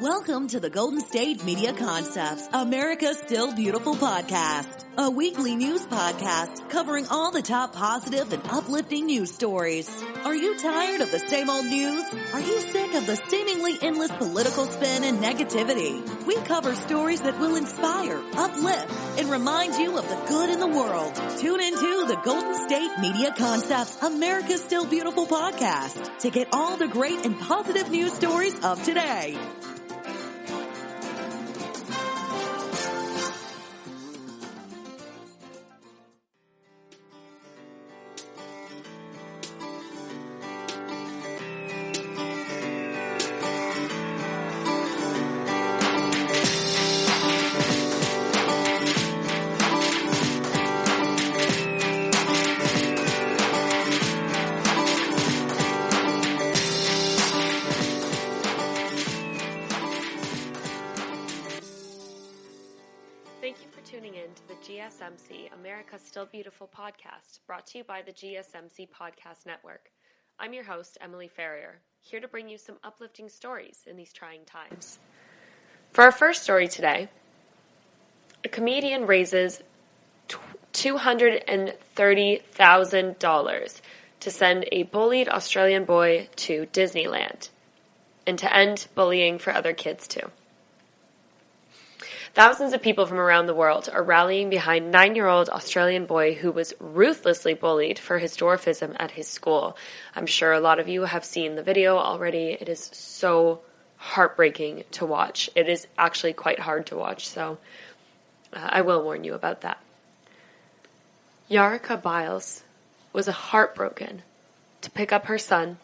Welcome to the Golden State Media Concepts, America's Still Beautiful podcast, a weekly news podcast covering all the top positive and uplifting news stories. Are you tired of the same old news? Are you sick of the seemingly endless political spin and negativity? We cover stories that will inspire, uplift, and remind you of the good in the world. Tune into the Golden State Media Concepts, America's Still Beautiful podcast to get all the great and positive news stories of today. Thank you for tuning in to the GSMC America's Still Beautiful podcast, brought to you by the GSMC Podcast Network. I'm your host, Emily Ferrier, here to bring you some uplifting stories in these trying times. For our first story today, a comedian raises $230,000 to send a bullied Australian boy to Disneyland and to end bullying for other kids too. Thousands of people from around the world are rallying behind 9-year-old Australian boy who was ruthlessly bullied for his dwarfism at his school. I'm sure a lot of you have seen the video already. It is so heartbreaking to watch. It is actually quite hard to watch, so I will warn you about that. Yarika Biles was heartbroken to pick up her son,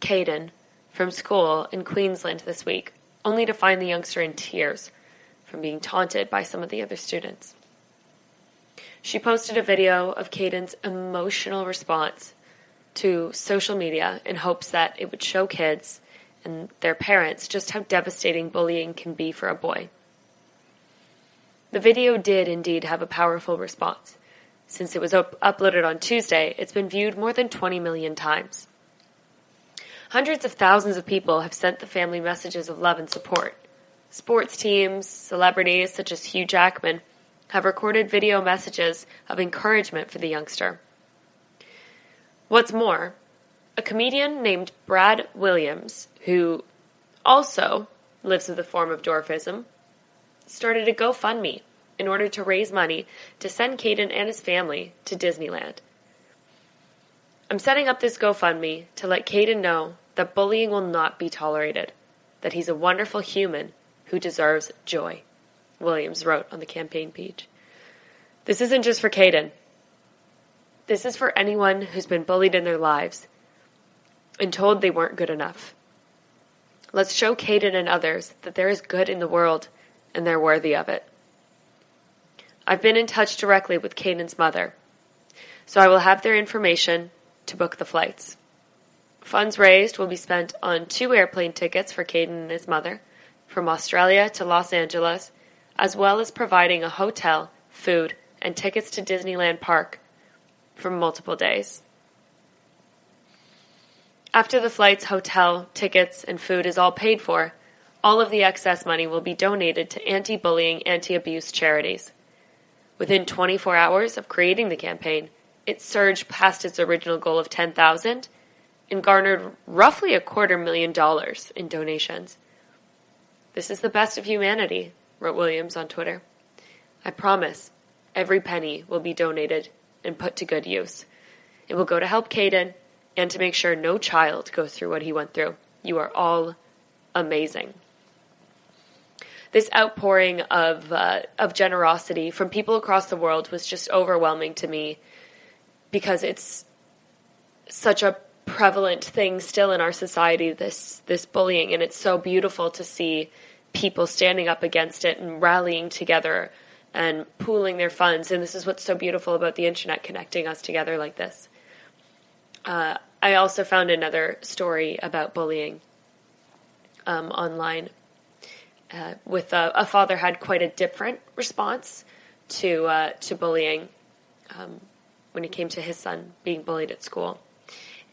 Caden, from school in Queensland this week, only to find the youngster in tears from being taunted by some of the other students. She posted a video of Caden's emotional response to social media in hopes that it would show kids and their parents just how devastating bullying can be for a boy. The video did indeed have a powerful response. Since it was uploaded on Tuesday, it's been viewed more than 20 million times. Hundreds of thousands of people have sent the family messages of love and support. Sports teams, celebrities such as Hugh Jackman have recorded video messages of encouragement for the youngster. What's more, a comedian named Brad Williams, who also lives with a form of dwarfism, started a GoFundMe in order to raise money to send Caden and his family to Disneyland. I'm setting up this GoFundMe to let Caden know that bullying will not be tolerated, that he's a wonderful human who deserves joy, Williams wrote on the campaign page. This isn't just for Caden. This is for anyone who's been bullied in their lives and told they weren't good enough. Let's show Caden and others that there is good in the world and they're worthy of it. I've been in touch directly with Caden's mother, so I will have their information to book the flights. Funds raised will be spent on 2 airplane tickets for Caden and his mother, from Australia to Los Angeles, as well as providing a hotel, food, and tickets to Disneyland Park for multiple days. After the flights, hotel, tickets, and food is all paid for, all of the excess money will be donated to anti-bullying, anti-abuse charities. Within 24 hours of creating the campaign, it surged past its original goal of $10,000 and garnered roughly $250,000 in donations. This is the best of humanity, wrote Williams on Twitter. I promise every penny will be donated and put to good use. It will go to help Caden and to make sure no child goes through what he went through. You are all amazing. This outpouring of generosity from people across the world was just overwhelming to me because it's such a prevalent thing still in our society, this bullying, and it's so beautiful to see people standing up against it and rallying together and pooling their funds. And this is what's so beautiful about the internet, connecting us together like this. I also found another story about bullying online with a father had quite a different response to bullying when it came to his son being bullied at school.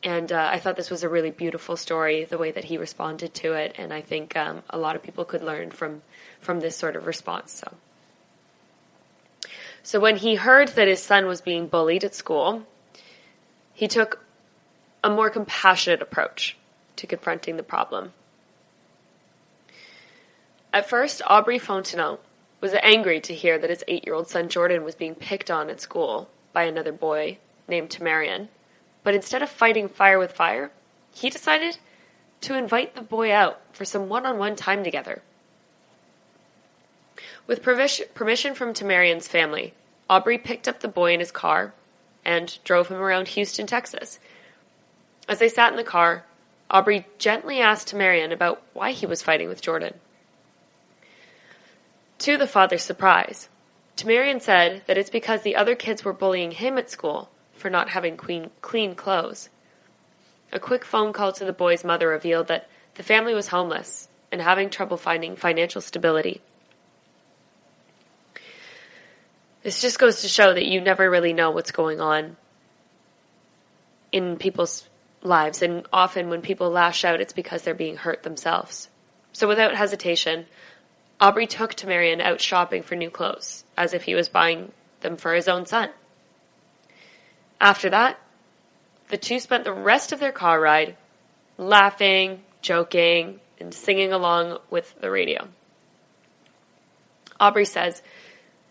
And I thought this was a really beautiful story, the way that he responded to it, and I think a lot of people could learn from this sort of response. So when he heard that his son was being bullied at school, he took a more compassionate approach to confronting the problem. At first, Aubrey Fontenot was angry to hear that his 8-year-old son Jordan was being picked on at school by another boy named Tamarian. But instead of fighting fire with fire, he decided to invite the boy out for some one-on-one time together. With permission from Tamarian's family, Aubrey picked up the boy in his car and drove him around Houston, Texas. As they sat in the car, Aubrey gently asked Tamarian about why he was fighting with Jordan. To the father's surprise, Tamarian said that it's because the other kids were bullying him at school for not having clean clothes. A quick phone call to the boy's mother revealed that the family was homeless and having trouble finding financial stability. This just goes to show that you never really know what's going on in people's lives, and often when people lash out, it's because they're being hurt themselves. So without hesitation, Aubrey took Tamarian out shopping for new clothes, as if he was buying them for his own son. After that, the two spent the rest of their car ride laughing, joking, and singing along with the radio. Aubrey says,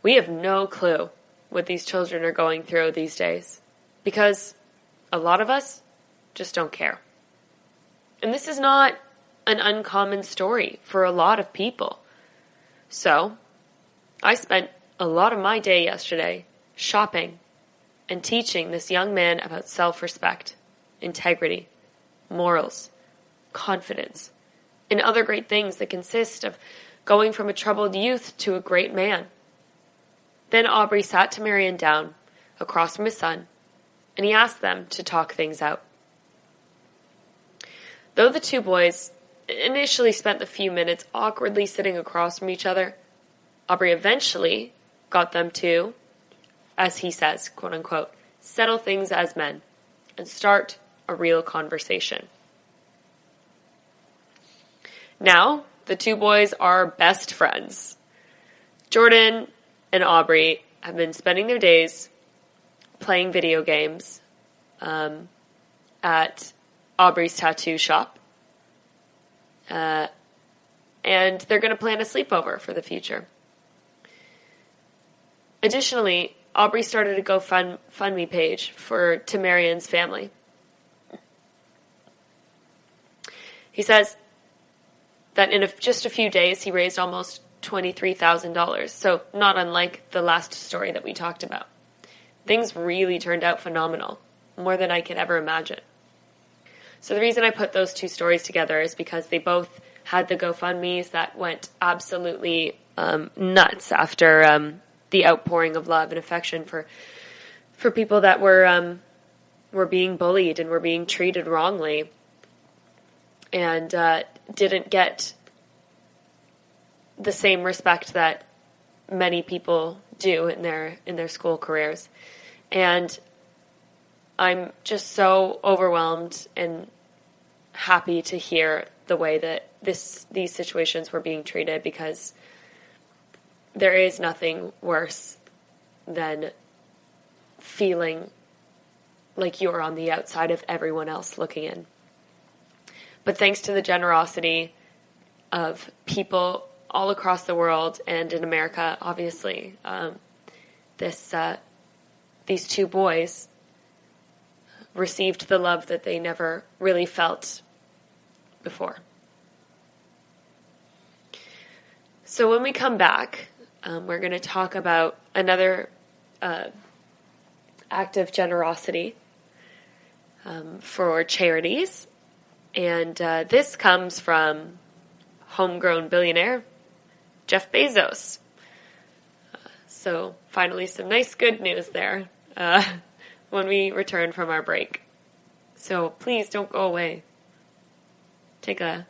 "We have no clue what these children are going through these days, because a lot of us just don't care." And this is not an uncommon story for a lot of people. So, I spent a lot of my day yesterday shopping and teaching this young man about self-respect, integrity, morals, confidence, and other great things that consist of going from a troubled youth to a great man. Then Aubrey sat Tamarian down across from his son, and he asked them to talk things out. Though the two boys initially spent the few minutes awkwardly sitting across from each other, Aubrey eventually got them to, as he says, quote unquote, settle things as men and start a real conversation. Now, the two boys are best friends. Jordan and Aubrey have been spending their days playing video games at Aubrey's tattoo shop. And they're going to plan a sleepover for the future. Additionally, Aubrey started a GoFundMe page for Tamarian's family. He says that in just a few days, he raised almost $23,000, so not unlike the last story that we talked about. Things really turned out phenomenal, more than I could ever imagine. So the reason I put those two stories together is because they both had the GoFundMes that went absolutely nuts after the outpouring of love and affection for people that were being bullied and were being treated wrongly and didn't get the same respect that many people do in their school careers. And I'm just so overwhelmed and happy to hear the way that these situations were being treated, because there is nothing worse than feeling like you're on the outside of everyone else looking in. But thanks to the generosity of people all across the world and in America, obviously, these two boys received the love that they never really felt before. So when we come back, we're going to talk about another act of generosity for charities. And this comes from homegrown billionaire Jeff Bezos. So finally some nice good news there when we return from our break. So please don't go away. Take a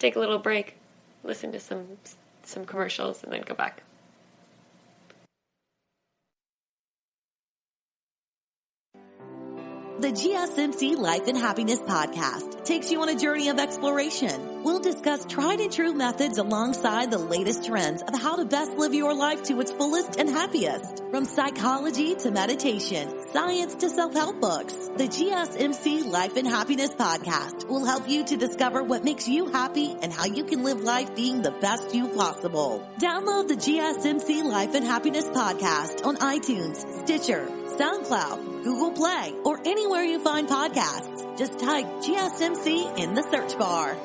little break, listen to some commercials, and then go back. The GSMC Life and Happiness podcast takes you on a journey of exploration. We'll discuss tried and true methods alongside the latest trends of how to best live your life to its fullest and happiest. From psychology to meditation, science to self-help books, the GSMC Life and Happiness podcast will help you to discover what makes you happy and how you can live life being the best you possible. Download the GSMC Life and Happiness podcast on iTunes, Stitcher, SoundCloud, Google Play, or anywhere you find podcasts. Just type GSMC in the search bar.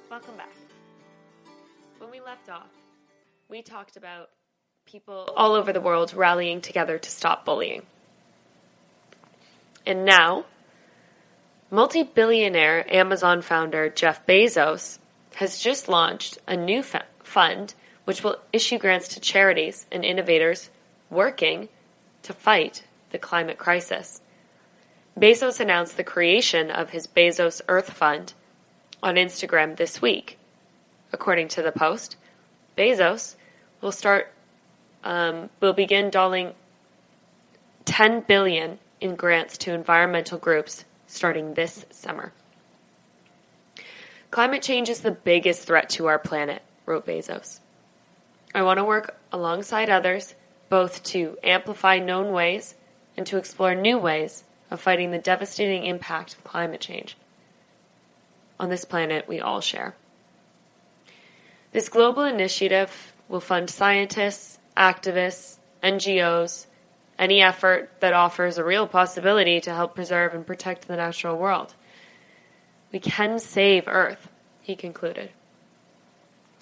Welcome back. When we left off, we talked about people all over the world rallying together to stop bullying. And now, multi-billionaire Amazon founder Jeff Bezos has just launched a new fund which will issue grants to charities and innovators working to fight the climate crisis. Bezos announced the creation of his Bezos Earth Fund on Instagram this week. According to the Post, Bezos will begin doling $10 billion in grants to environmental groups starting this summer. Climate change is the biggest threat to our planet, wrote Bezos. I want to work alongside others, both to amplify known ways and to explore new ways of fighting the devastating impact of climate change on this planet we all share. This global initiative will fund scientists, activists, NGOs, any effort that offers a real possibility to help preserve and protect the natural world. We can save Earth, he concluded.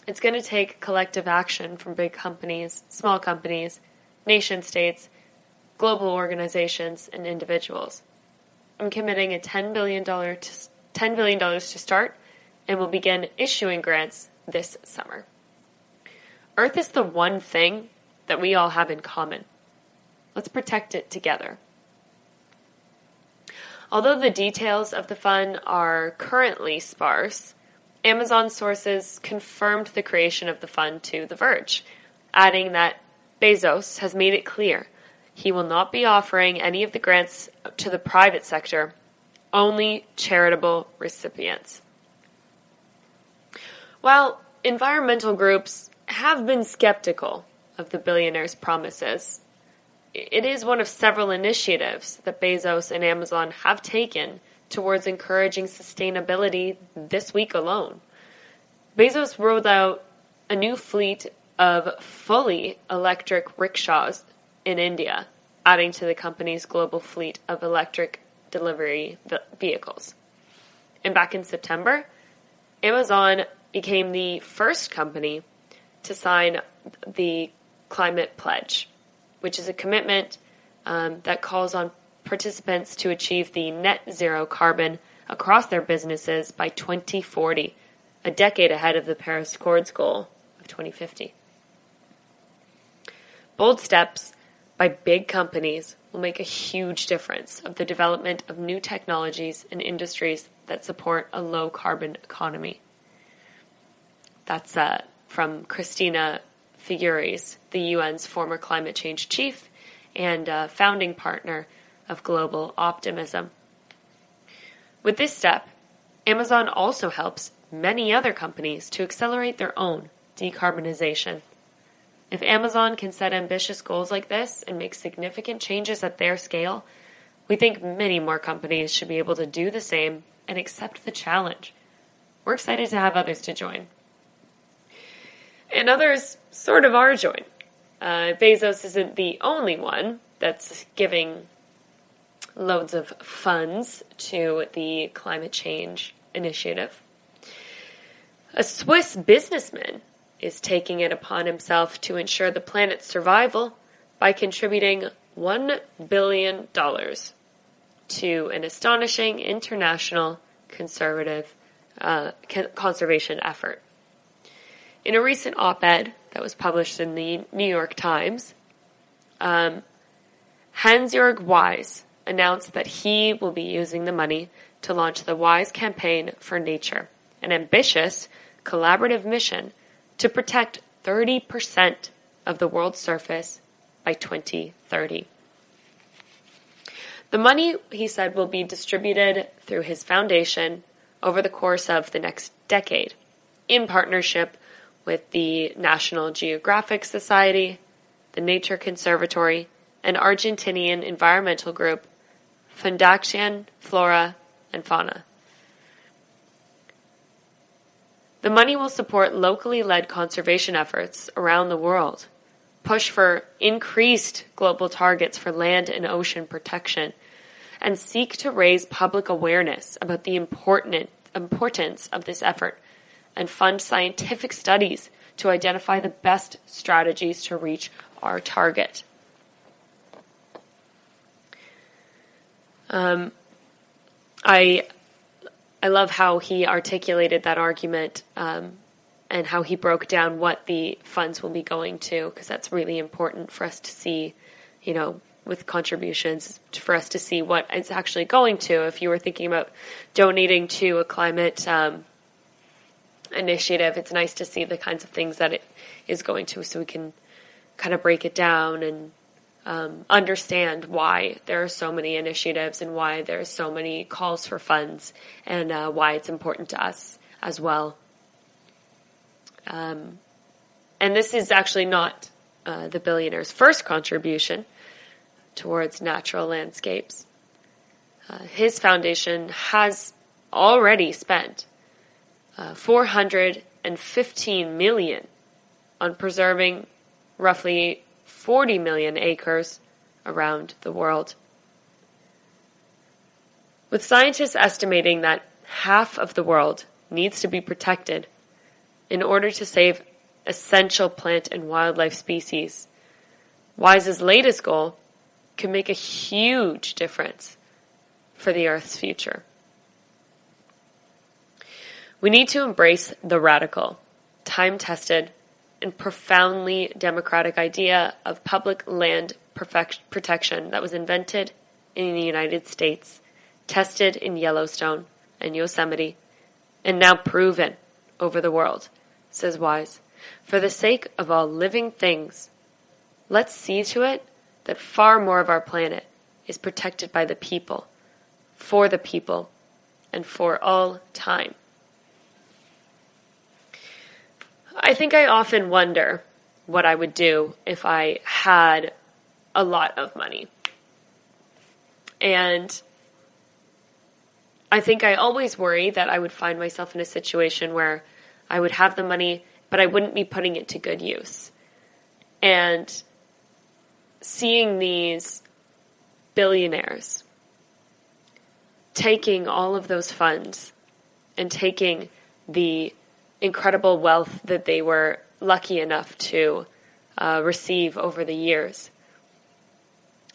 It's going to take collective action from big companies, small companies, nation states, global organizations, and individuals. I'm committing $10 billion to start, and will begin issuing grants this summer. Earth is the one thing that we all have in common. Let's protect it together. Although the details of the fund are currently sparse, Amazon sources confirmed the creation of the fund to The Verge, adding that Bezos has made it clear he will not be offering any of the grants to the private sector, only charitable recipients. While environmental groups have been skeptical of the billionaire's promises, it is one of several initiatives that Bezos and Amazon have taken towards encouraging sustainability this week alone. Bezos rolled out a new fleet of fully electric rickshaws in India, adding to the company's global fleet of electric delivery vehicles. And back in September, Amazon became the first company to sign the Climate Pledge, which is a commitment that calls on participants to achieve the net zero carbon across their businesses by 2040, a decade ahead of the Paris Accords goal of 2050. Bold steps by big companies will make a huge difference of the development of new technologies and industries that support a low-carbon economy. That's from Christina Figueres, the UN's former climate change chief and founding partner of Global Optimism. With this step, Amazon also helps many other companies to accelerate their own decarbonization. If Amazon can set ambitious goals like this and make significant changes at their scale, we think many more companies should be able to do the same and accept the challenge. We're excited to have others to join. And others sort of are joining. Bezos isn't the only one that's giving loads of funds to the climate change initiative. A Swiss businessman is taking it upon himself to ensure the planet's survival by contributing $1 billion to an astonishing international conservation effort. In a recent op-ed that was published in the New York Times, Hans-Jörg Wyss announced that he will be using the money to launch the Wise Campaign for Nature, an ambitious, collaborative mission to protect 30% of the world's surface by 2030. The money, he said, will be distributed through his foundation over the course of the next decade, in partnership with the National Geographic Society, the Nature Conservatory, and Argentinian environmental group Fundación Flora and Fauna. The money will support locally led conservation efforts around the world, push for increased global targets for land and ocean protection, and seek to raise public awareness about the importance of this effort, and fund scientific studies to identify the best strategies to reach our target. I love how he articulated that argument and how he broke down what the funds will be going to, because that's really important for us to see, with contributions, for us to see what it's actually going to. If you were thinking about donating to a climate initiative, it's nice to see the kinds of things that it is going to, so we can kind of break it down and understand why there are so many initiatives and why there are so many calls for funds, and why it's important to us as well. And this is actually not the billionaire's first contribution towards natural landscapes. His foundation has already spent $415 million on preserving roughly 40 million acres around the world, with scientists estimating that half of the world needs to be protected in order to save essential plant and wildlife species. Wise's latest goal can make a huge difference for the Earth's future. We need to embrace the radical, time-tested, and profoundly democratic idea of public land protection that was invented in the United States, tested in Yellowstone and Yosemite, and now proven over the world, says Wise. For the sake of all living things, let's see to it that far more of our planet is protected by the people, and for all time. I think I often wonder what I would do if I had a lot of money. And I think I always worry that I would find myself in a situation where I would have the money, but I wouldn't be putting it to good use. And seeing these billionaires taking all of those funds and taking the incredible wealth that they were lucky enough to receive over the years.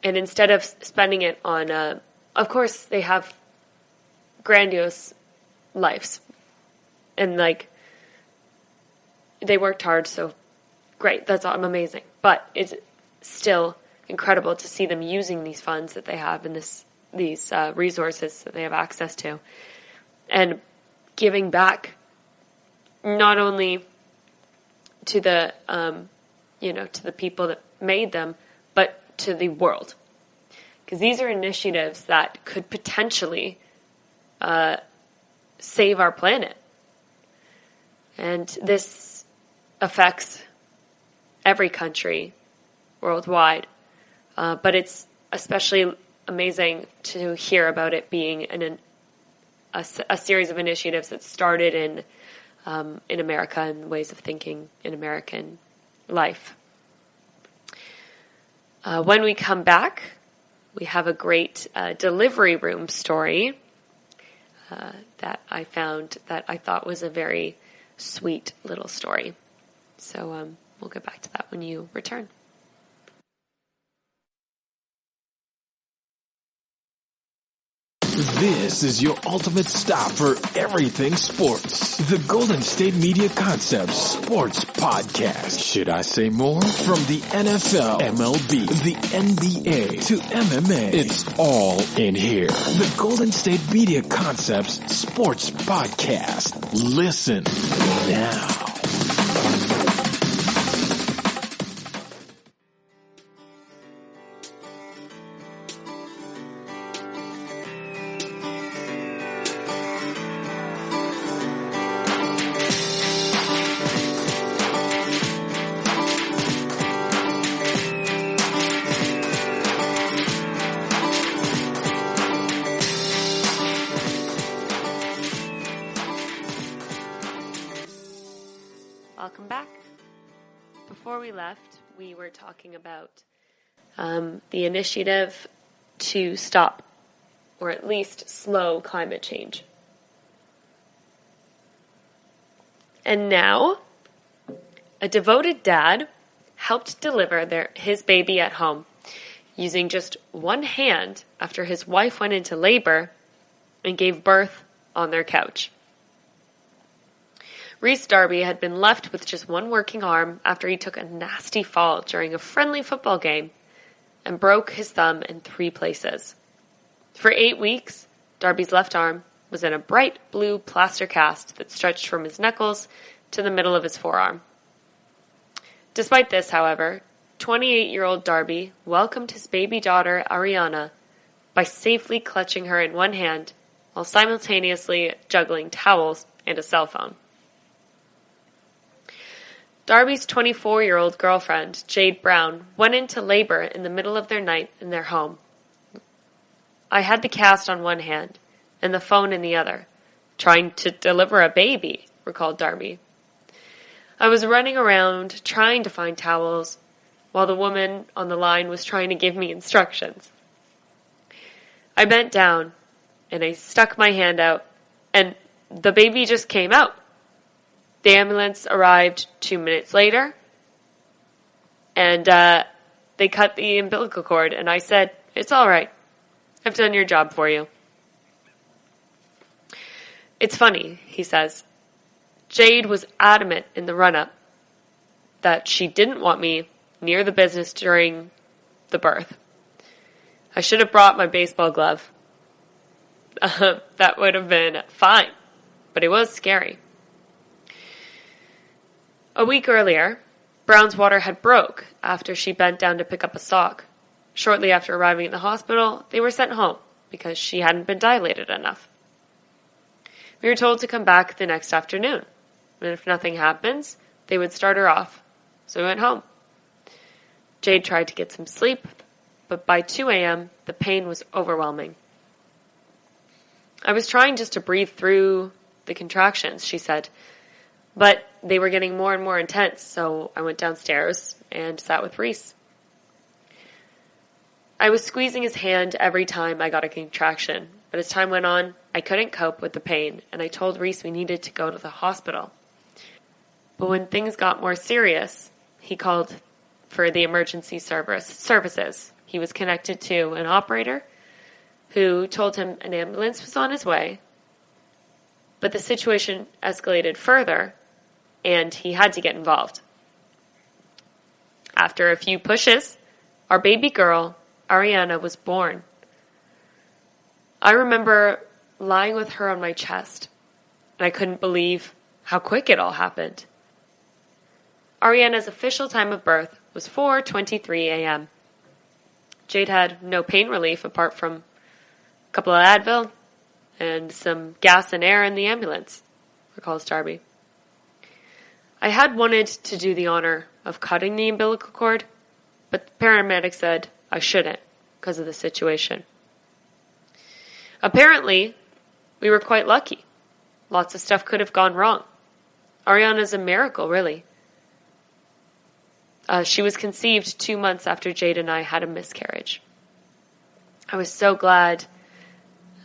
And instead of spending it on, of course, they have grandiose lives. And, they worked hard, so great, that's amazing. But it's still incredible to see them using these funds that they have and these resources that they have access to, and giving back not only to the to the people that made them, but to the world, because these are initiatives that could potentially save our planet, and this affects every country worldwide. But it's especially amazing to hear about it being a series of initiatives that started in America and ways of thinking in American life. When we come back, we have a great delivery room story that I found that I thought was a very sweet little story. So we'll get back to that when you return. This is your ultimate stop for everything sports. The Golden State Media Concepts Sports Podcast. Should I say more? From the NFL, MLB, the NBA to MMA, it's all in here. The Golden State Media Concepts Sports Podcast. Listen now. Welcome back. Before we left, we were talking about the initiative to stop, or at least slow, climate change. And now, a devoted dad helped deliver his baby at home using just one hand after his wife went into labor and gave birth on their couch. Reese Darby had been left with just one working arm after he took a nasty fall during a friendly football game and broke his thumb in 3 places. For 8 weeks, Darby's left arm was in a bright blue plaster cast that stretched from his knuckles to the middle of his forearm. Despite this, however, 28-year-old Darby welcomed his baby daughter, Ariana, by safely clutching her in one hand while simultaneously juggling towels and a cell phone. Darby's 24-year-old girlfriend, Jade Brown, went into labor in the middle of their night in their home. I had the cast on one hand and the phone in the other, trying to deliver a baby, recalled Darby. I was running around trying to find towels while the woman on the line was trying to give me instructions. I bent down and I stuck my hand out and the baby just came out. The ambulance arrived 2 minutes later, and they cut the umbilical cord, and I said, "It's all right. I've done your job for you." It's funny, he says. Jade was adamant in the run-up that she didn't want me near the business during the birth. I should have brought my baseball glove. That would have been fine, but it was scary. A week earlier, Brown's water had broke after she bent down to pick up a sock. Shortly after arriving at the hospital, they were sent home because she hadn't been dilated enough. We were told to come back the next afternoon, and if nothing happens, they would start her off. So we went home. Jade tried to get some sleep, but by 2 a.m., the pain was overwhelming. I was trying just to breathe through the contractions, she said, but they were getting more and more intense, so I went downstairs and sat with Reese. I was squeezing his hand every time I got a contraction, but as time went on, I couldn't cope with the pain, and I told Reese we needed to go to the hospital. But when things got more serious, he called for the emergency services. He was connected to an operator who told him an ambulance was on his way, but the situation escalated further, and he had to get involved. After a few pushes, our baby girl, Ariana, was born. I remember lying with her on my chest, and I couldn't believe how quick it all happened. Ariana's official time of birth was 4:23 a.m. Jade had no pain relief apart from a couple of Advil and some gas and air in the ambulance, recalls Darby. I had wanted to do the honor of cutting the umbilical cord, but the paramedic said I shouldn't because of the situation. Apparently, we were quite lucky. Lots of stuff could have gone wrong. Ariana's a miracle, really. She was conceived 2 months after Jade and I had a miscarriage. I was so glad.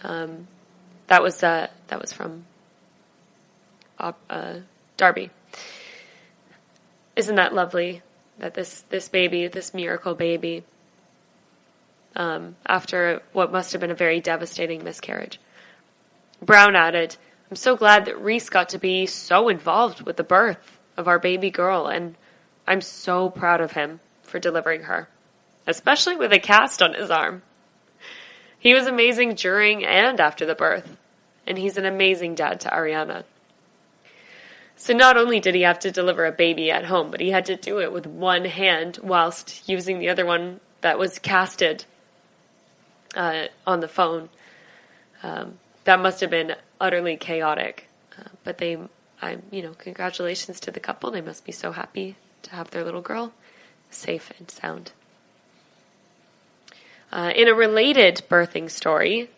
That was from Darby. Isn't that lovely that this baby, this miracle baby, after what must have been a very devastating miscarriage. Brown added, "I'm so glad that Reese got to be so involved with the birth of our baby girl, and I'm so proud of him for delivering her, especially with a cast on his arm. He was amazing during and after the birth, and he's an amazing dad to Ariana." So not only did he have to deliver a baby at home, but he had to do it with one hand whilst using the other one that was casted on the phone. That must have been utterly chaotic. But congratulations to the couple. They must be so happy to have their little girl safe and sound. In a related birthing story,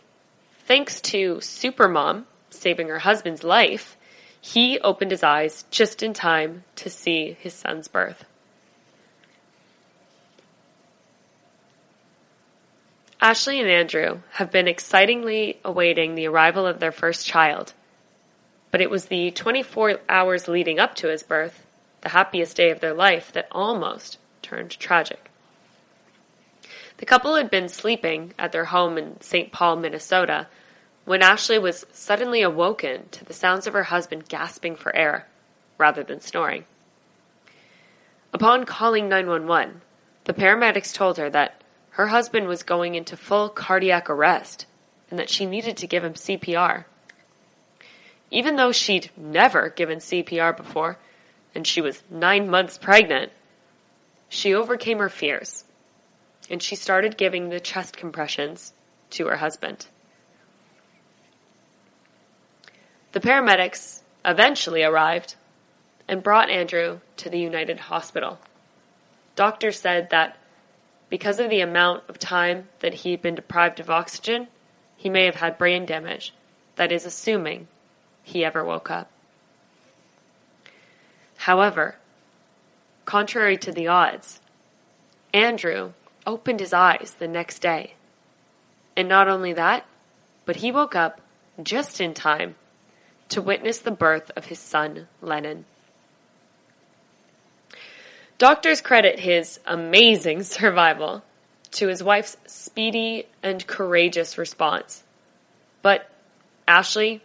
thanks to Supermom saving her husband's life, he opened his eyes just in time to see his son's birth. Ashley and Andrew have been excitingly awaiting the arrival of their first child, but it was the 24 hours leading up to his birth, the happiest day of their life, that almost turned tragic. The couple had been sleeping at their home in St. Paul, Minnesota, when Ashley was suddenly awoken to the sounds of her husband gasping for air, rather than snoring. Upon calling 911, the paramedics told her that her husband was going into full cardiac arrest and that she needed to give him CPR. Even though she'd never given CPR before, and she was 9 months pregnant, she overcame her fears, and she started giving the chest compressions to her husband. The paramedics eventually arrived and brought Andrew to the United Hospital. Doctors said that because of the amount of time that he'd been deprived of oxygen, he may have had brain damage. That is, assuming he ever woke up. However, contrary to the odds, Andrew opened his eyes the next day. And not only that, but he woke up just in time to witness the birth of his son, Lennon. Doctors credit his amazing survival to his wife's speedy and courageous response. But Ashley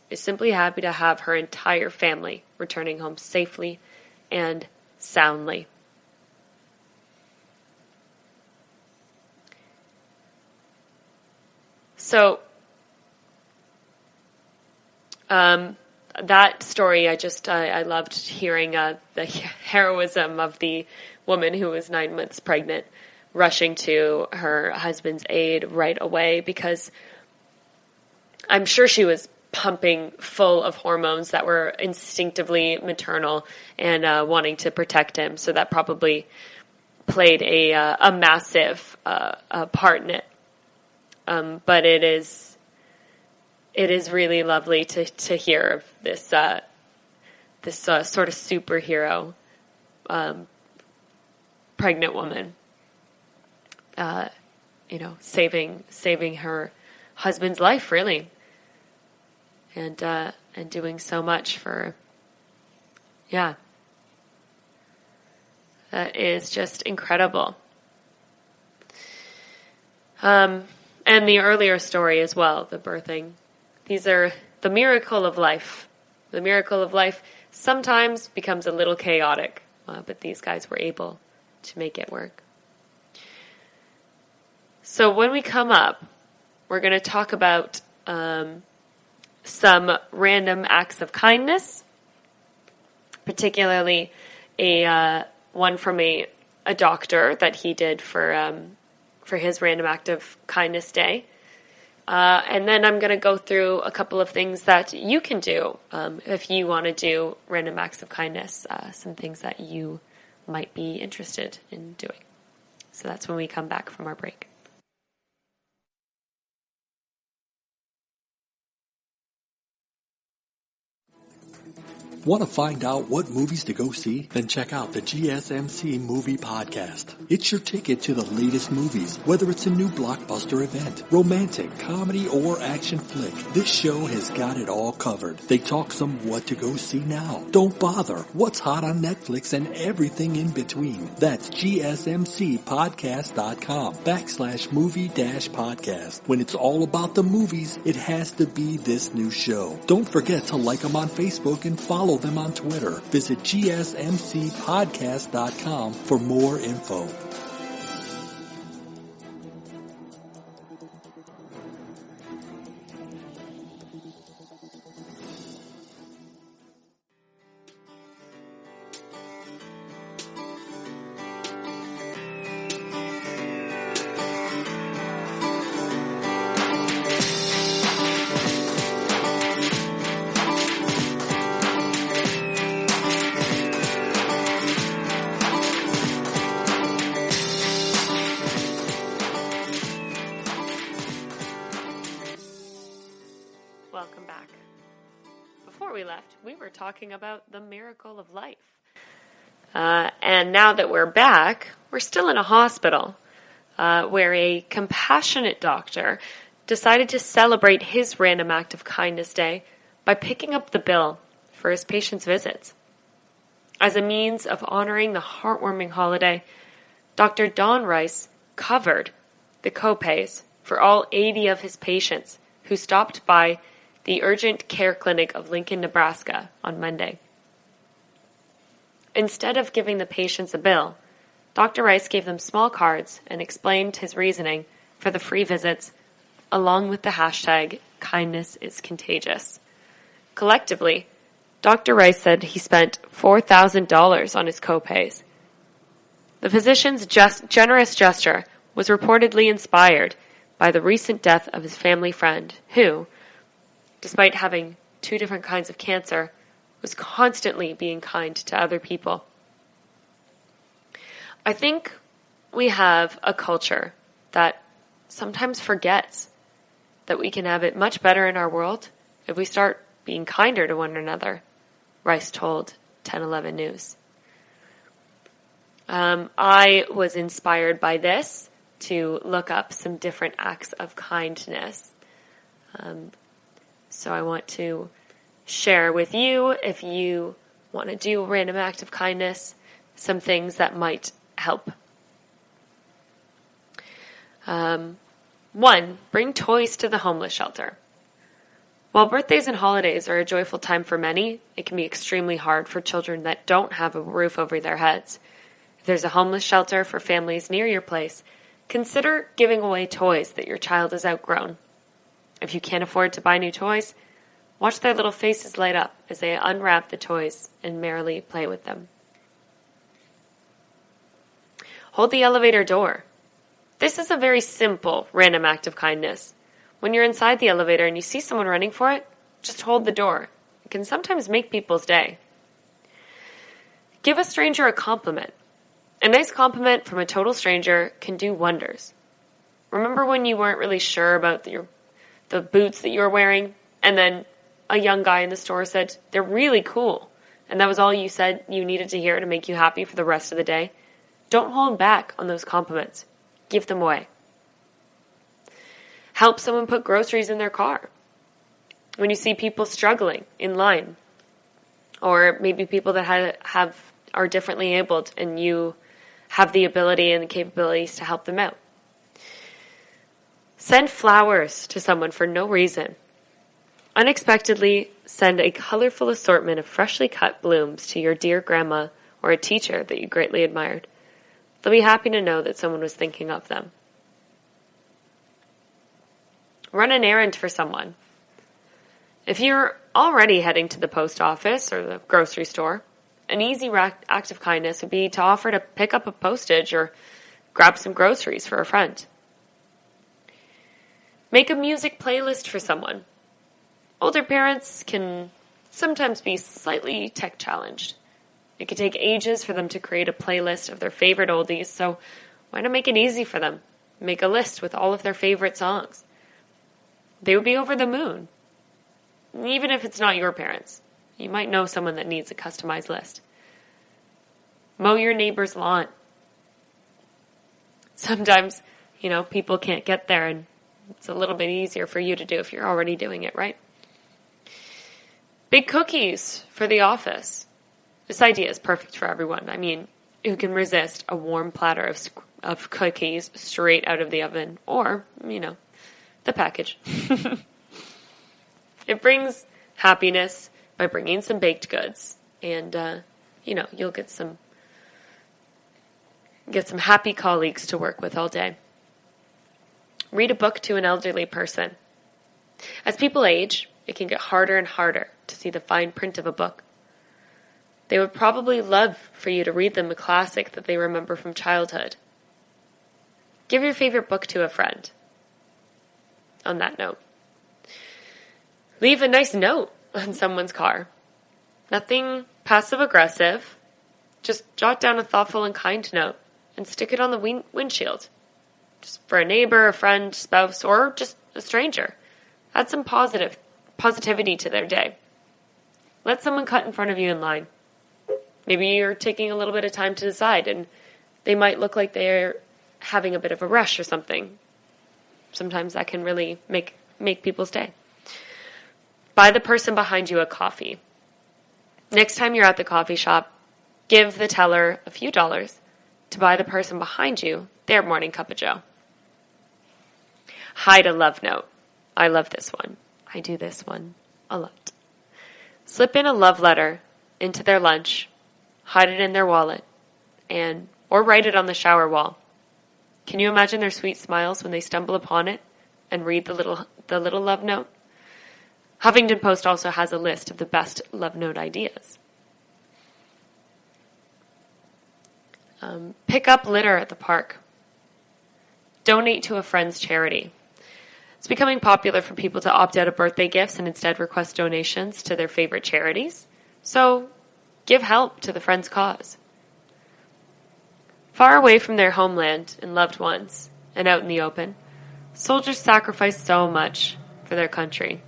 is simply happy to have her entire family returning home safely and soundly. So, that story, I loved hearing the heroism of the woman who was 9 months pregnant, rushing to her husband's aid right away, because I'm sure she was pumping full of hormones that were instinctively maternal and wanting to protect him. So that probably played a massive part in it. But it is really lovely to hear of this sort of superhero pregnant woman, saving her husband's life, really, and doing so much for, that is just incredible. And the earlier story as well, the birthing. These are the miracle of life. The miracle of life sometimes becomes a little chaotic, but these guys were able to make it work. So when we come up, we're going to talk about some random acts of kindness, particularly one from a doctor that he did for his random act of kindness day. And then I'm going to go through a couple of things that you can do if you want to do random acts of kindness, some things that you might be interested in doing. So that's when we come back from our break. Want to find out what movies to go see? Then check out the GSMC Movie Podcast. It's your ticket to the latest movies, whether it's a new blockbuster event, romantic, comedy, or action flick. This show has got it all covered. They talk some what to go see now. Don't bother. What's hot on Netflix and everything in between. That's gsmcpodcast.com/movie-podcast. When it's all about the movies, it has to be this new show. Don't forget to like them on Facebook and follow them on Twitter. Visit gsmcpodcast.com for more info. Welcome back. Before we left, we were talking about the miracle of life. And now that we're back, we're still in a hospital where a compassionate doctor decided to celebrate his Random Act of Kindness Day by picking up the bill for his patients' visits. As a means of honoring the heartwarming holiday, Dr. Don Rice covered the copays for all 80 of his patients who stopped by the Urgent Care Clinic of Lincoln, Nebraska on Monday. Instead of giving the patients a bill, Dr. Rice gave them small cards and explained his reasoning for the free visits, along with the hashtag kindness is contagious. Collectively, Dr. Rice said he spent $4,000 on his copays. The physician's generous gesture was reportedly inspired by the recent death of his family friend, who, despite having 2 different kinds of cancer, was constantly being kind to other people. I think we have a culture that sometimes forgets that we can have it much better in our world if we start being kinder to one another, Rice told 1011 News. I was inspired by this to look up some different acts of kindness. So I want to share with you, if you want to do a random act of kindness, some things that might help. 1, bring toys to the homeless shelter. While birthdays and holidays are a joyful time for many, it can be extremely hard for children that don't have a roof over their heads. If there's a homeless shelter for families near your place, consider giving away toys that your child has outgrown. If you can't afford to buy new toys, watch their little faces light up as they unwrap the toys and merrily play with them. Hold the elevator door. This is a very simple, random act of kindness. When you're inside the elevator and you see someone running for it, just hold the door. It can sometimes make people's day. Give a stranger a compliment. A nice compliment from a total stranger can do wonders. Remember when you weren't really sure about the boots that you were wearing, and then a young guy in the store said, "They're really cool," and that was all you said you needed to hear to make you happy for the rest of the day? Don't hold back on those compliments. Give them away. Help someone put groceries in their car. When you see people struggling in line, or maybe people that are differently abled and you have the ability and the capabilities to help them out. Send flowers to someone for no reason. Unexpectedly, send a colorful assortment of freshly cut blooms to your dear grandma or a teacher that you greatly admired. They'll be happy to know that someone was thinking of them. Run an errand for someone. If you're already heading to the post office or the grocery store, an easy act of kindness would be to offer to pick up a postage or grab some groceries for a friend. Make a music playlist for someone. Older parents can sometimes be slightly tech challenged. It can take ages for them to create a playlist of their favorite oldies, so why not make it easy for them? Make a list with all of their favorite songs. They would be over the moon. Even if it's not your parents, You might know someone that needs a customized list. Mow your neighbor's lawn. Sometimes, people can't get there, and it's a little bit easier for you to do if you're already doing it, right? Big cookies for the office. This idea is perfect for everyone. I mean, who can resist a warm platter of cookies straight out of the oven or, the package. It brings happiness by bringing some baked goods, and, you'll get some happy colleagues to work with all day. Read a book to an elderly person. As people age, it can get harder and harder to see the fine print of a book. They would probably love for you to read them a classic that they remember from childhood. Give your favorite book to a friend. On that note, leave a nice note on someone's car. Nothing passive-aggressive. Just jot down a thoughtful and kind note and stick it on the windshield. Just for a neighbor, a friend, spouse, or just a stranger. Add some positivity to their day. Let someone cut in front of you in line. Maybe you're taking a little bit of time to decide, and they might look like they're having a bit of a rush or something. Sometimes that can really make people's day. Buy the person behind you a coffee. Next time you're at the coffee shop, give the teller a few dollars to buy the person behind you their morning cup of joe. Hide a love note. I love this one. I do this one a lot. Slip in a love letter into their lunch, hide it in their wallet, or write it on the shower wall. Can you imagine their sweet smiles when they stumble upon it and read the little love note? Huffington Post also has a list of the best love note ideas. Pick up litter at the park. Donate to a friend's charity. It's becoming popular for people to opt out of birthday gifts and instead request donations to their favorite charities. So, give help to the friend's cause. Far away from their homeland and loved ones, and out in the open, soldiers sacrifice so much for their country.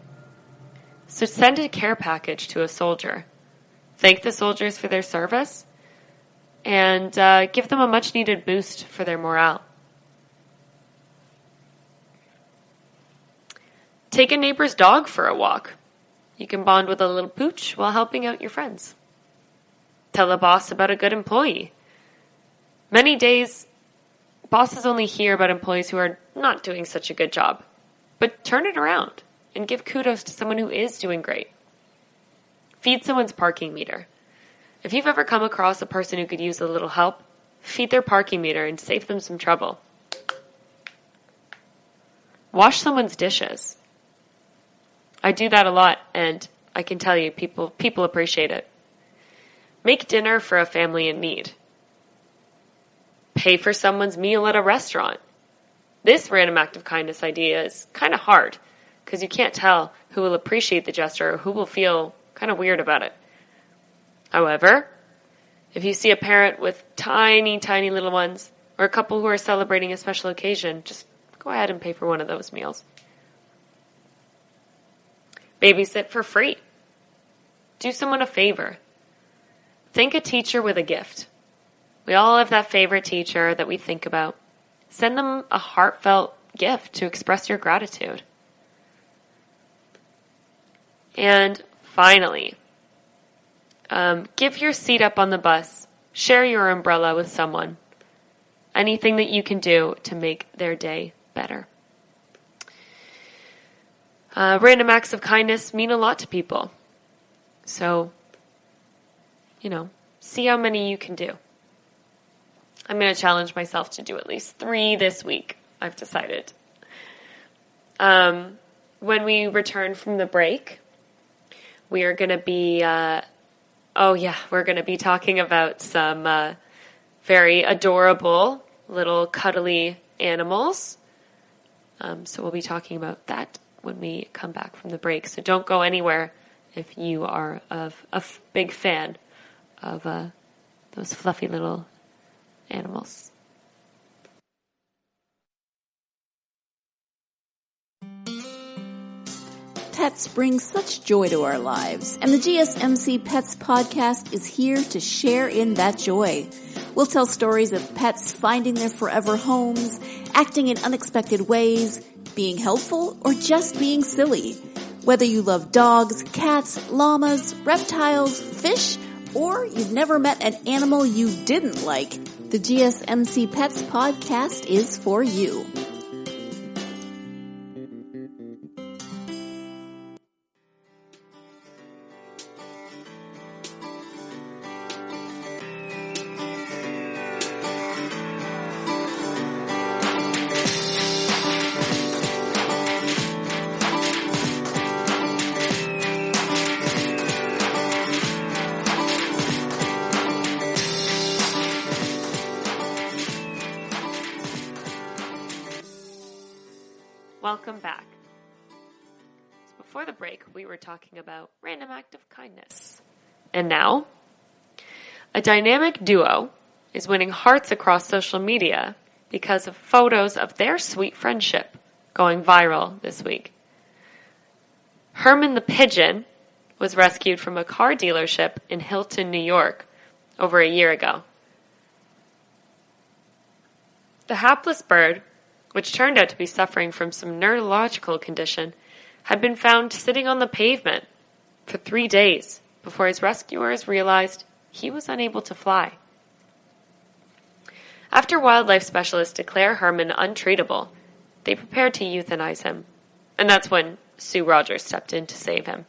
So send a care package to a soldier. Thank the soldiers for their service, and give them a much-needed boost for their morale. Take a neighbor's dog for a walk. You can bond with a little pooch while helping out your friends. Tell the boss about a good employee. Many days, bosses only hear about employees who are not doing such a good job. But turn it around and give kudos to someone who is doing great. Feed someone's parking meter. If you've ever come across a person who could use a little help, feed their parking meter and save them some trouble. Wash someone's dishes. I do that a lot, and I can tell you, people appreciate it. Make dinner for a family in need. Pay for someone's meal at a restaurant. This random act of kindness idea is kind of hard, because you can't tell who will appreciate the gesture or who will feel kind of weird about it. However, if you see a parent with tiny, tiny little ones, or a couple who are celebrating a special occasion, just go ahead and pay for one of those meals. Babysit for free. Do someone a favor. Thank a teacher with a gift. We all have that favorite teacher that we think about. Send them a heartfelt gift to express your gratitude. And finally, give your seat up on the bus. Share your umbrella with someone. Anything that you can do to make their day better. Random acts of kindness mean a lot to people. So, see how many you can do. I'm going to challenge myself to do at least 3 this week, I've decided. When we return from the break, we are going to be, we're going to be talking about some very adorable little cuddly animals. So we'll be talking about that when we come back from the break. So don't go anywhere if you are a big fan of those fluffy little animals. pets bring such joy to our lives, and the GSMC Pets podcast is here to share in that joy. We'll tell stories of pets finding their forever homes, acting in unexpected ways, being helpful, or just being silly. Whether you love dogs, cats, llamas, reptiles, fish, or you've never met an animal you didn't like, the GSMC Pets podcast is for you. Welcome back. So before the break, we were talking about random act of kindness. And now, a dynamic duo is winning hearts across social media because of photos of their sweet friendship going viral this week. Herman the Pigeon was rescued from a car dealership in Hilton, New York, over a year ago. The hapless bird, which turned out to be suffering from some neurological condition, had been found sitting on the pavement for 3 days before his rescuers realized he was unable to fly. After wildlife specialists declare Herman untreatable, they prepared to euthanize him, and that's when Sue Rogers stepped in to save him.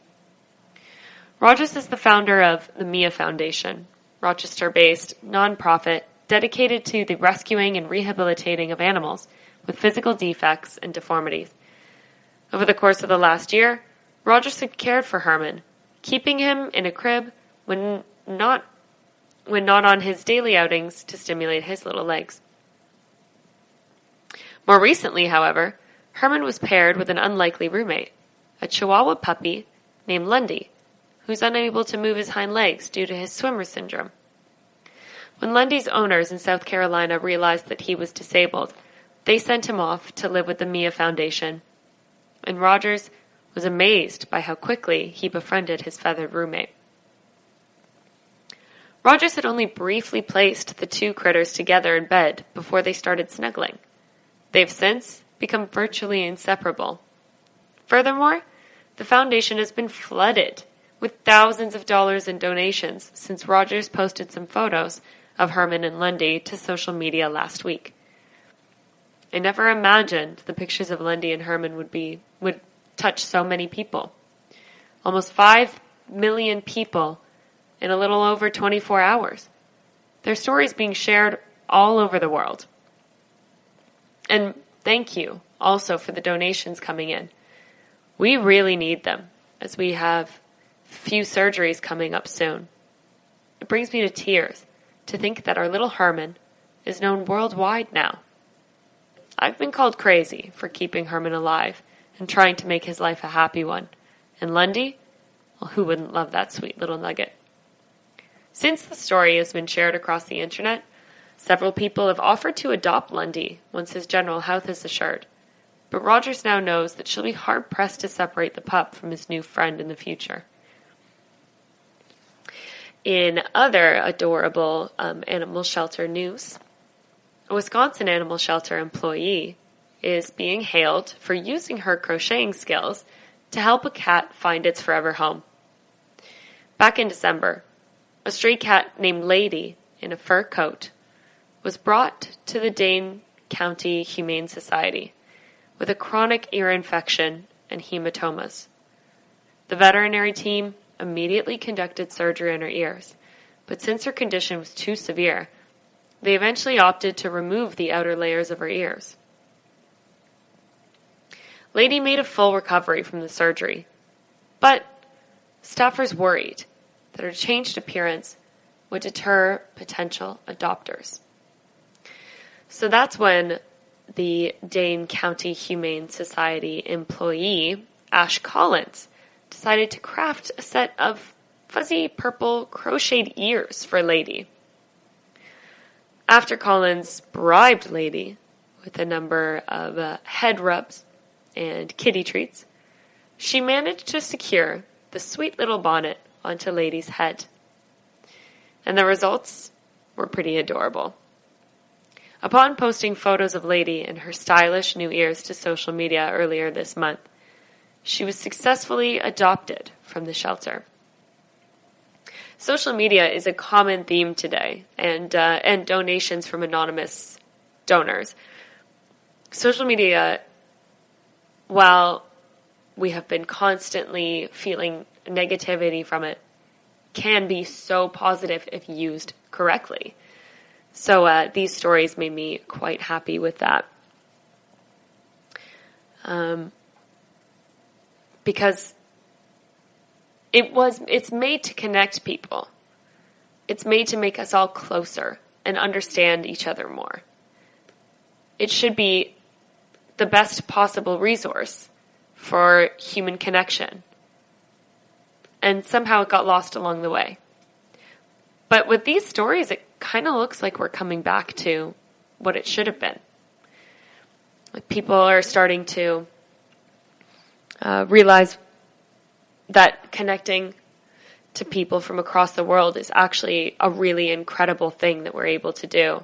Rogers is the founder of the Mia Foundation, Rochester-based nonprofit dedicated to the rescuing and rehabilitating of animals with physical defects and deformities. Over the course of the last year, Rogers had cared for Herman, keeping him in a crib when not on his daily outings to stimulate his little legs. More recently, however, Herman was paired with an unlikely roommate, a Chihuahua puppy named Lundy, who's unable to move his hind legs due to his swimmer syndrome. When Lundy's owners in South Carolina realized that he was disabled, they sent him off to live with the Mia Foundation, and Rogers was amazed by how quickly he befriended his feathered roommate. Rogers had only briefly placed the two critters together in bed before they started snuggling. They've since become virtually inseparable. Furthermore, the foundation has been flooded with thousands of dollars in donations since Rogers posted some photos of Herman and Lundy to social media last week. I never imagined the pictures of Lundy and Herman would touch so many people. Almost 5 million people in a little over 24 hours. Their stories being shared all over the world. And thank you also for the donations coming in. We really need them as we have few surgeries coming up soon. It brings me to tears to think that our little Herman is known worldwide now. I've been called crazy for keeping Herman alive and trying to make his life a happy one. And Lundy? Well, who wouldn't love that sweet little nugget? Since the story has been shared across the internet, several people have offered to adopt Lundy once his general health is assured. But Rogers now knows that she'll be hard-pressed to separate the pup from his new friend in the future. In other adorable animal shelter news, a Wisconsin animal shelter employee is being hailed for using her crocheting skills to help a cat find its forever home. Back in December, a stray cat named Lady in a fur coat was brought to the Dane County Humane Society with a chronic ear infection and hematomas. The veterinary team immediately conducted surgery on her ears, but since her condition was too severe, they eventually opted to remove the outer layers of her ears. Lady made a full recovery from the surgery, but staffers worried that her changed appearance would deter potential adopters. So that's when the Dane County Humane Society employee, Ash Collins, decided to craft a set of fuzzy purple crocheted ears for Lady. After Collins bribed Lady with a number of head rubs and kitty treats, she managed to secure the sweet little bonnet onto Lady's head. And the results were pretty adorable. Upon posting photos of Lady and her stylish new ears to social media earlier this month, she was successfully adopted from the shelter. Social media is a common theme today, and donations from anonymous donors. Social media, while we have been constantly feeling negativity from it, can be so positive if used correctly. So these stories made me quite happy with that. Because it's made to connect people. It's made to make us all closer and understand each other more. It should be the best possible resource for human connection. And somehow it got lost along the way. But with these stories, it kind of looks like we're coming back to what it should have been. Like people are starting to realize that connecting to people from across the world is actually a really incredible thing that we're able to do.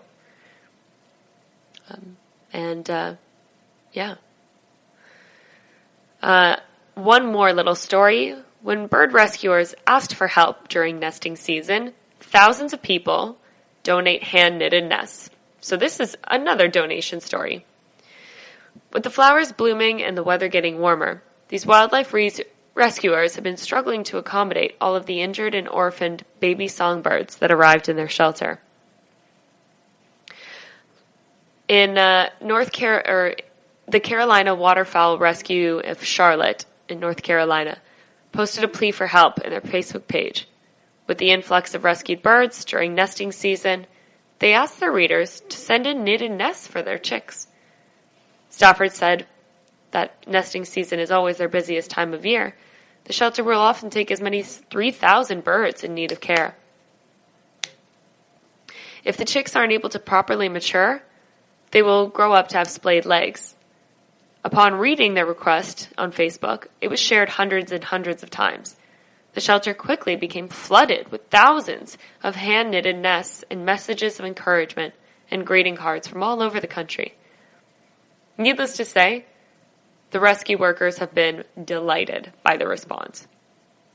One more little story. When bird rescuers asked for help during nesting season, thousands of people donate hand-knitted nests. So this is another donation story. With the flowers blooming and the weather getting warmer, these wildlife rescuers have been struggling to accommodate all of the injured and orphaned baby songbirds that arrived in their shelter. In the Carolina Waterfowl Rescue of Charlotte in North Carolina posted a plea for help in their Facebook page. With the influx of rescued birds during nesting season, they asked their readers to send in knitted nests for their chicks. Stafford said that nesting season is always their busiest time of year. The shelter will often take as many as 3,000 birds in need of care. If the chicks aren't able to properly mature, they will grow up to have splayed legs. Upon reading their request on Facebook, it was shared hundreds and hundreds of times. The shelter quickly became flooded with thousands of hand-knitted nests and messages of encouragement and greeting cards from all over the country. Needless to say, the rescue workers have been delighted by the response.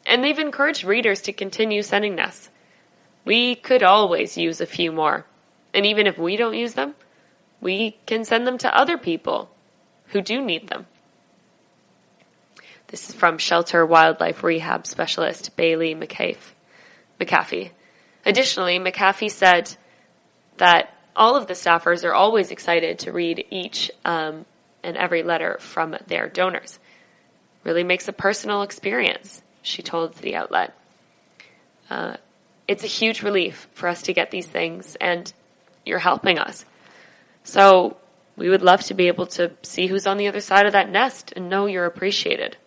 And they've encouraged readers to continue sending nests. We could always use a few more. And even if we don't use them, we can send them to other people who do need them. This is from Shelter Wildlife Rehab Specialist Bailey McAfee. Additionally, McAfee said that all of the staffers are always excited to read each and every letter from their donors. Really makes a personal experience, she told the outlet. It's a huge relief for us to get these things, and you're helping us. So we would love to be able to see who's on the other side of that nest and know you're appreciated.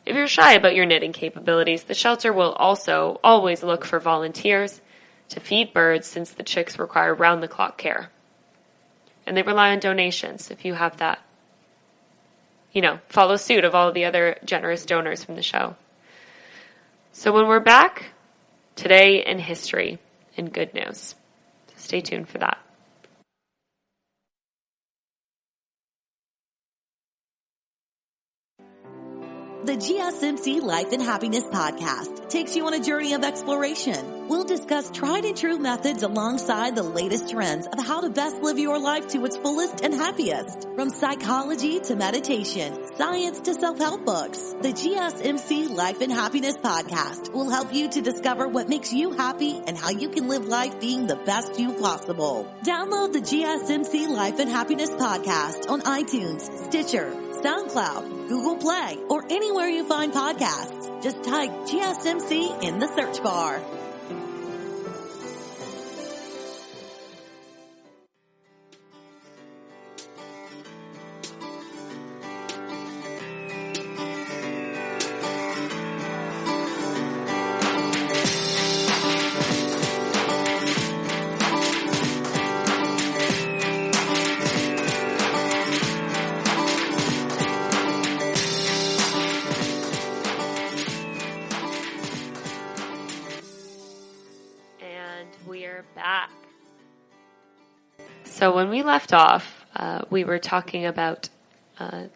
If you're shy about your knitting capabilities, the shelter will also always look for volunteers to feed birds since the chicks require round-the-clock care. And they rely on donations if you have that. Follow suit of all the other generous donors from the show. So when we're back, today in history and good news. So stay tuned for that. The GSMC Life and Happiness Podcast takes you on a journey of exploration. We'll discuss tried and true methods alongside the latest trends of how to best live your life to its fullest and happiest. From psychology to meditation, science to self-help books, the GSMC Life and Happiness Podcast will help you to discover what makes you happy and how you can live life being the best you possible. Download the GSMC Life and Happiness Podcast on iTunes, Stitcher, SoundCloud, Google Play, or anywhere you find podcasts. Just type GSMC in the search bar. we're back. So when we left off, we were talking about the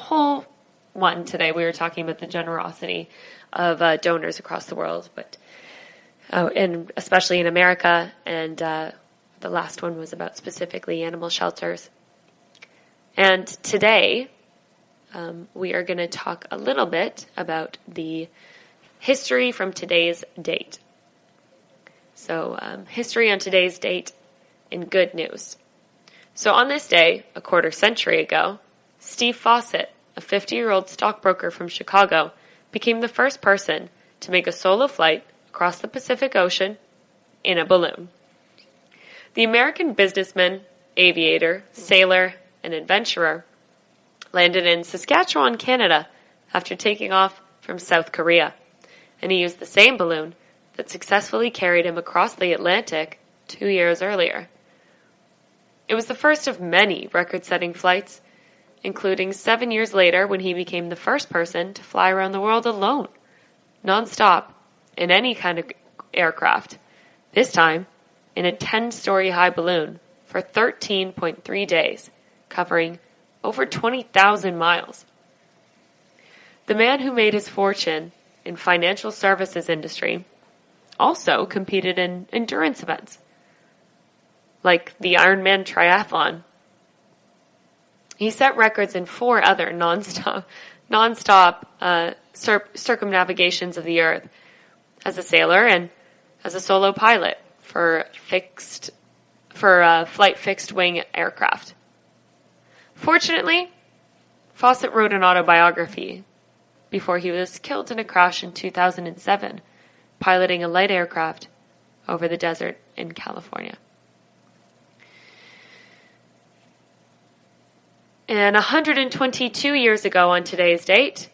whole one today. We were talking about the generosity of donors across the world, and especially in America, and the last one was about specifically animal shelters. And today, we are going to talk a little bit about the history from today's date. So, history on today's date in good news. So on this day, a quarter century ago, Steve Fawcett, a 50-year-old stockbroker from Chicago, became the first person to make a solo flight across the Pacific Ocean in a balloon. The American businessman, aviator, sailor, and adventurer landed in Saskatchewan, Canada, after taking off from South Korea, and he used the same balloon that successfully carried him across the Atlantic 2 years earlier. It was the first of many record-setting flights, including 7 years later when he became the first person to fly around the world alone, non-stop, in any kind of aircraft, this time in a 10-story high balloon for 13.3 days, covering over 20,000 miles. The man who made his fortune in financial services industry also competed in endurance events, like the Ironman triathlon. He set records in 4 other non-stop circumnavigations of the Earth as a sailor and as a solo pilot for flight fixed-wing aircraft. Fortunately, Fawcett wrote an autobiography before he was killed in a crash in 2007, piloting a light aircraft over the desert in California. And 122 years ago on today's date,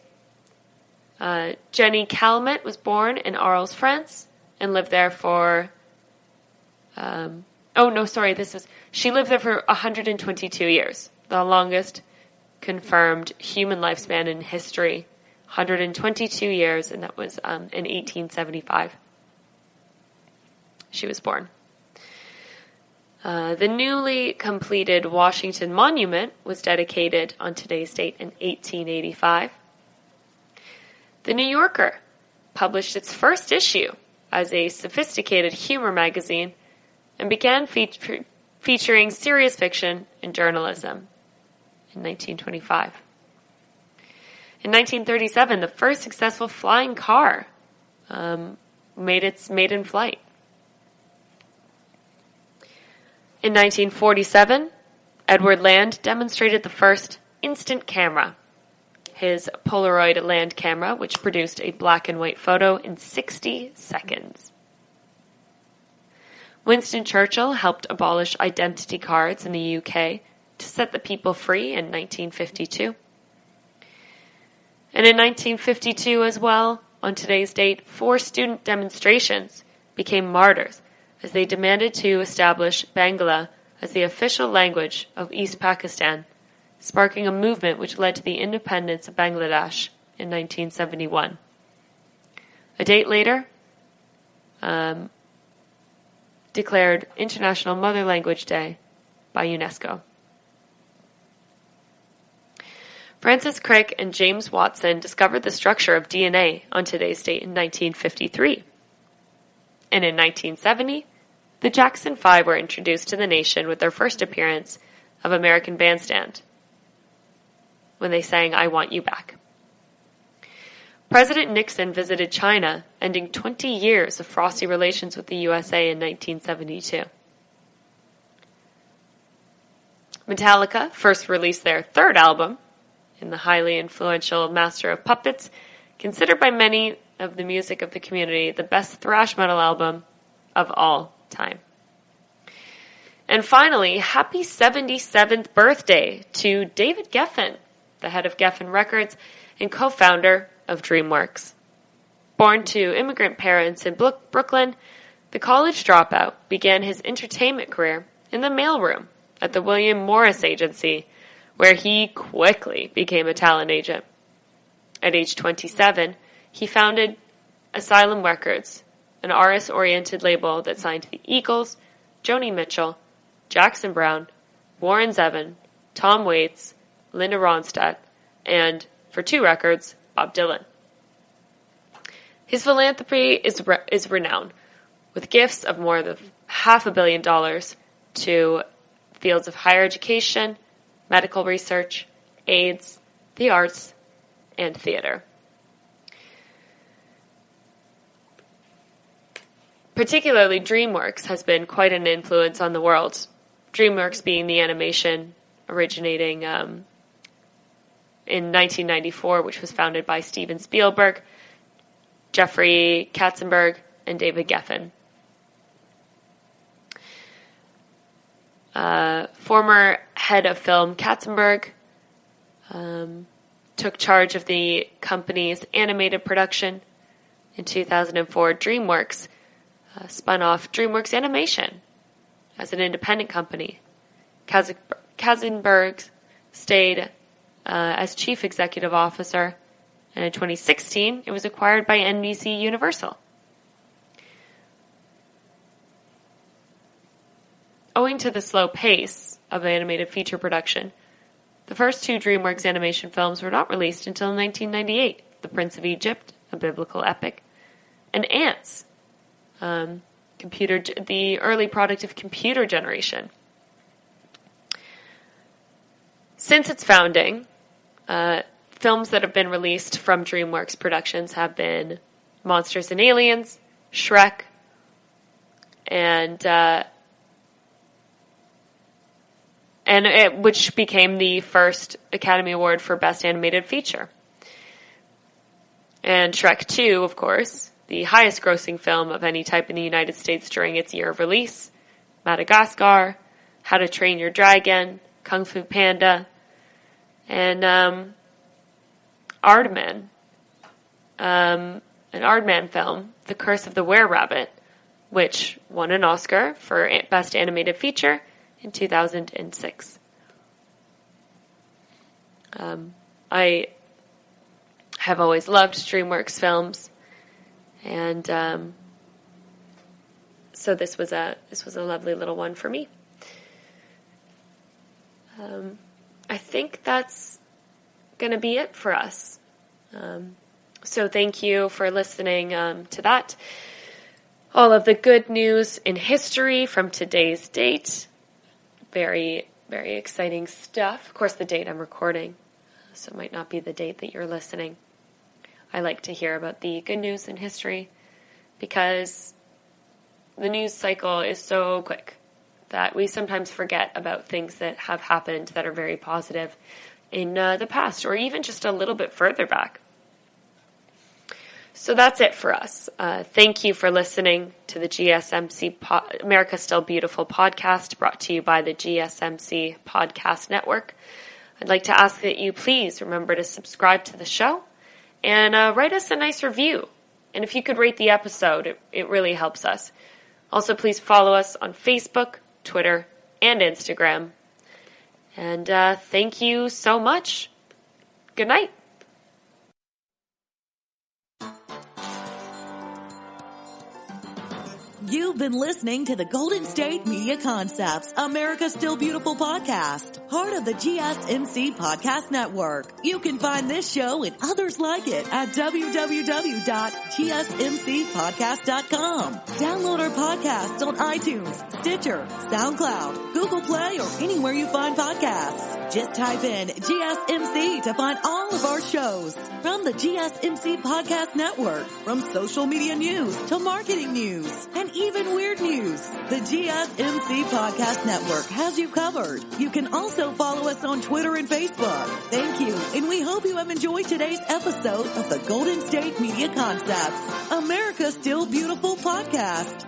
Jenny Calment was born in Arles, France, and lived there for, she lived there for 122 years, the longest confirmed human lifespan in history. 122 years, and that was in 1875. She was born. The newly completed Washington Monument was dedicated on today's date in 1885. The New Yorker published its first issue as a sophisticated humor magazine and began featuring serious fiction and journalism in 1925. In 1937, the first successful flying car made its maiden flight. In 1947, Edward Land demonstrated the first instant camera, his Polaroid land camera, which produced a black and white photo in 60 seconds. Winston Churchill helped abolish identity cards in the UK to set the people free in 1952. And in 1952 as well, on today's date, 4 student demonstrations became martyrs as they demanded to establish Bangla as the official language of East Pakistan, sparking a movement which led to the independence of Bangladesh in 1971. A date later, declared International Mother Language Day by UNESCO. Francis Crick and James Watson discovered the structure of DNA on today's date in 1953. And in 1970, the Jackson 5 were introduced to the nation with their first appearance of American Bandstand, when they sang I Want You Back. President Nixon visited China, ending 20 years of frosty relations with the USA in 1972. Metallica first released their 3rd album, in the highly influential Master of Puppets, considered by many of the music of the community the best thrash metal album of all time. And finally, happy 77th birthday to David Geffen, the head of Geffen Records and co-founder of DreamWorks. Born to immigrant parents in Brooklyn, the college dropout began his entertainment career in the mailroom at the William Morris Agency, where he quickly became a talent agent. At age 27, he founded Asylum Records, an artist-oriented label that signed the Eagles, Joni Mitchell, Jackson Browne, Warren Zevon, Tom Waits, Linda Ronstadt, and, for 2 records, Bob Dylan. His philanthropy is renowned, with gifts of more than $500 million to fields of higher education, medical research, AIDS, the arts, and theater. Particularly, DreamWorks has been quite an influence on the world. DreamWorks being the animation originating in 1994, which was founded by Steven Spielberg, Jeffrey Katzenberg, and David Geffen. Former head of film Katzenberg took charge of the company's animated production. In 2004, DreamWorks spun off DreamWorks Animation as an independent company. Katzenberg stayed as chief executive officer, and in 2016, it was acquired by NBC Universal. Owing to the slow pace of animated feature production, the first 2 DreamWorks animation films were not released until 1998, The Prince of Egypt, a biblical epic, and Ants, the early product of computer generation. Since its founding, films that have been released from DreamWorks productions have been Monsters and Aliens, Shrek, which became the first Academy Award for Best Animated Feature. And Shrek 2, of course, the highest grossing film of any type in the United States during its year of release. Madagascar, How to Train Your Dragon, Kung Fu Panda, and Aardman. An Aardman film, The Curse of the Were-Rabbit, which won an Oscar for Best Animated Feature in 2006. I have always loved DreamWorks films, and so this was a lovely little one for me. I think that's going to be it for us. So thank you for listening to that. All of the good news in history from today's date. Very, very exciting stuff. Of course, the date I'm recording, so it might not be the date that you're listening. I like to hear about the good news in history because the news cycle is so quick that we sometimes forget about things that have happened that are very positive in the past or even just a little bit further back. So that's it for us. Thank you for listening to the GSMC America Still Beautiful podcast brought to you by the GSMC Podcast Network. I'd like to ask that you please remember to subscribe to the show and write us a nice review. And if you could rate the episode, it really helps us. Also, please follow us on Facebook, Twitter, and Instagram. And thank you so much. Good night. You've been listening to the Golden State Media Concepts, America's Still Beautiful podcast, part of the GSMC Podcast Network. You can find this show and others like it at www.gsmcpodcast.com. Download our podcasts on iTunes, Stitcher, SoundCloud, Google Play, or anywhere you find podcasts. Just type in GSMC to find all of our shows. From the GSMC Podcast Network, from social media news to marketing news and even weird news, the GSMC Podcast Network has you covered. You can also follow us on Twitter and Facebook. Thank you, and we hope you have enjoyed today's episode of the Golden State Media Concepts, America's Still Beautiful podcast.